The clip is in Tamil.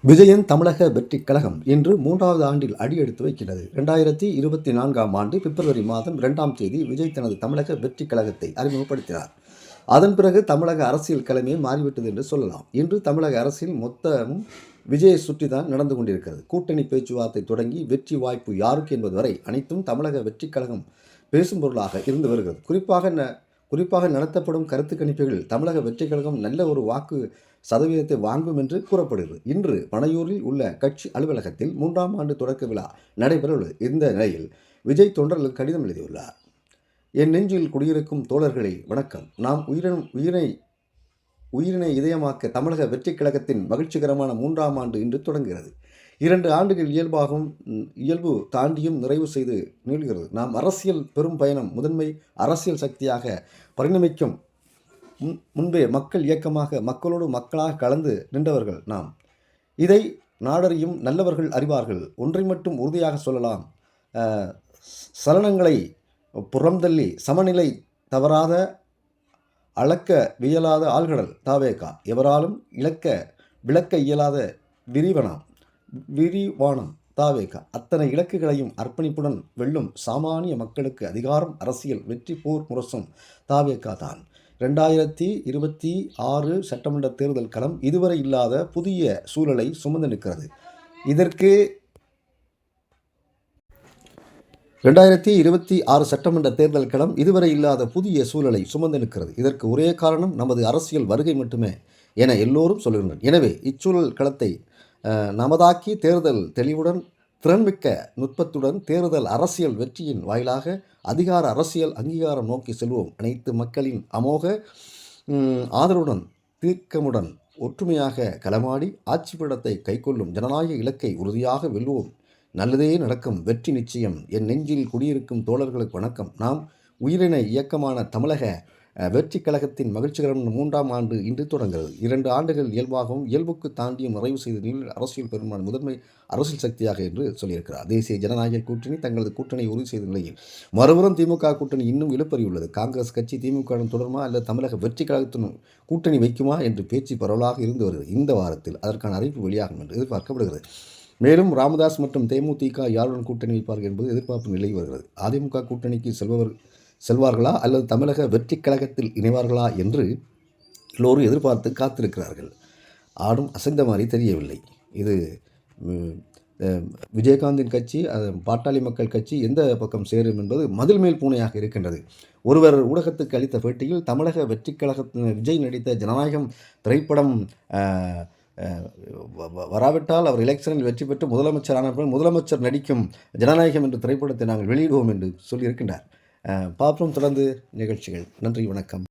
விஜயன் தமிழக வெற்றிக் கழகம் இன்று 3வது ஆண்டில் அடியெடுத்து வைக்கிறது. 2024ஆம் ஆண்டு பிப்ரவரி மாதம் 2ஆம் தேதி விஜய் தனது தமிழக வெற்றிக் கழகத்தை அறிமுகப்படுத்தினார். அதன் பிறகு தமிழக அரசியல் கிழமையே மாறிவிட்டது என்று சொல்லலாம். இன்று தமிழக அரசியல் மொத்தமும் விஜயை சுற்றிதான் நடந்து கொண்டிருக்கிறது. கூட்டணி பேச்சுவார்த்தை தொடங்கி வெற்றி வாய்ப்பு யாருக்கு என்பது வரை அனைத்தும் தமிழக வெற்றிக் கழகம் பேசும் பொருளாக இருந்து வருகிறது. குறிப்பாக நடத்தப்படும் கருத்து கணிப்புகளில் தமிழக வெற்றிக் கழகம் நல்ல ஒரு வாக்கு சதவீதத்தை வாங்கும் என்று கூறப்படுகிறது. இன்று பனையூரில் உள்ள கட்சி அலுவலகத்தில் 3ஆம் ஆண்டு தொடக்க விழா நடைபெறவுள்ளது. இந்த நிலையில் விஜய் தொண்டர்களுக்கு கடிதம் எழுதியுள்ளார். என் நெஞ்சில் குடியிருக்கும் தோழர்களே வணக்கம். நாம் உயிரினை இதயமாக்க தமிழக வெற்றிக் கழகத்தின் மகிழ்ச்சிகரமான 3ஆம் ஆண்டு இன்று தொடங்குகிறது. 2 ஆண்டுகள் இயல்பு தாண்டியும் நிறைவு செய்து நீள்கிறது. நாம் அரசியல் பெரும் பயணம் முதன்மை அரசியல் சக்தியாக பரிணமிக்கும் முன்பே மக்கள் இயக்கமாக மக்களோடு மக்களாக கலந்து நின்றவர்கள் நாம். இதை நாடறியும் நல்லவர்கள் அறிவார்கள். ஒன்றை மட்டும் உறுதியாக சொல்லலாம். சலனங்களை புறம்தள்ளி சமநிலை தவறாத அளக்க வியலாத ஆழ்கடல் தாவேகா. எவராலும் விளக்க இயலாத விரிவானம் தாவேகா. அத்தனை இலக்குகளையும் அர்ப்பணிப்புடன் வெல்லும் சாமானிய மக்களுக்கு அதிகாரம் அரசியல் வெற்றி போர் முரசும் தாவேகா தான். 2026 சட்டமன்ற தேர்தல் களம் இதுவரை இல்லாத புதிய சூழலை சுமந்து நிற்கிறது. 2026 சட்டமன்ற தேர்தல் களம் இதுவரை இல்லாத புதிய சூழலை சுமந்து நிற்கிறது. இதற்கு ஒரே காரணம் நமது அரசியல் வருகை மட்டுமே என எல்லோரும் சொல்கின்றனர். எனவே இச்சூழல் களத்தை நமதாக்கி தேர்தல் தெளிவுடன் திறன்மிக்க நுட்பத்துடன் தேர்தல் அரசியல் வெற்றியின் வாயிலாக அதிகார அரசியல் அங்கீகாரம் நோக்கி செல்வோம். அனைத்து மக்களின் அமோக ஆதரவுடன் தீர்க்கமுடன் ஒற்றுமையாக களமாடி ஆட்சிப்பீடத்தை கைக்கொள்ளும் ஜனநாயக இலக்கை உறுதியாக வெல்லுவோம். நல்லதே நடக்கும். வெற்றி நிச்சயம். என் நெஞ்சில் குடியிருக்கும் தோழர்களுக்கு வணக்கம். நாம் உயிரினை இயக்கமான தமிழக வெற்றிக் கழகத்தின் மகிழ்ச்சிகரமான 3ஆம் ஆண்டு இன்று தொடங்குகிறது. 2 ஆண்டுகள் இயல்பாகவும் இயல்புக்கு தாண்டியும் நிறைவு செய்து அரசியல் பெரும்பான்மை முதன்மை அரசியல் சக்தியாக என்று சொல்லியிருக்கிறார். தேசிய ஜனநாயக கூட்டணி தங்களது கூட்டணி உறுதி செய்த நிலையில் மறுபுறம் திமுக கூட்டணி இன்னும் இழுப்பறியுள்ளது. காங்கிரஸ் கட்சி திமுகவுடன் தொடருமா அல்லது தமிழக வெற்றிக் கழகத்துடன் கூட்டணி வைக்குமா என்று பேச்சு பரவலாக இருந்து வருகிறது. இந்த வாரத்தில் அதற்கான அறிவிப்பு வெளியாகும் என்று எதிர்பார்க்கப்படுகிறது. மேலும் ராமதாஸ் மற்றும் தேமுதிக யாருடன் கூட்டணி வைப்பார்கள் என்பது எதிர்பார்ப்பு நிலை வருகிறது. அதிமுக கூட்டணிக்கு செல்வார்களா அல்லது தமிழக வெற்றிக் கழகத்தில் இணைவார்களா என்று எல்லோரும் எதிர்பார்த்து காத்திருக்கிறார்கள். ஆடும் அசைந்த மாதிரி தெரியவில்லை. இது விஜயகாந்தின் கட்சி பாட்டாளி மக்கள் கட்சி எந்த பக்கம் சேரும் என்பது மதில் மேல் பூனையாக இருக்கின்றது. ஒருவர் ஊடகத்துக்கு அளித்த பேட்டியில் தமிழக வெற்றிக் கழகத்தின் விஜய் நடித்த ஜனநாயகம் திரைப்படம் வராவிட்டால் அவர் எலெக்ஷனில் வெற்றி பெற்று முதலமைச்சரான முதலமைச்சர் நடிக்கும் ஜனநாயகம் என்ற திரைப்படத்தை நாங்கள் வெளியிடுவோம் என்று சொல்லியிருக்கின்றார். பார்ப்போம் தொடர்ந்து நிகழ்ச்சிகள். நன்றி, வணக்கம்.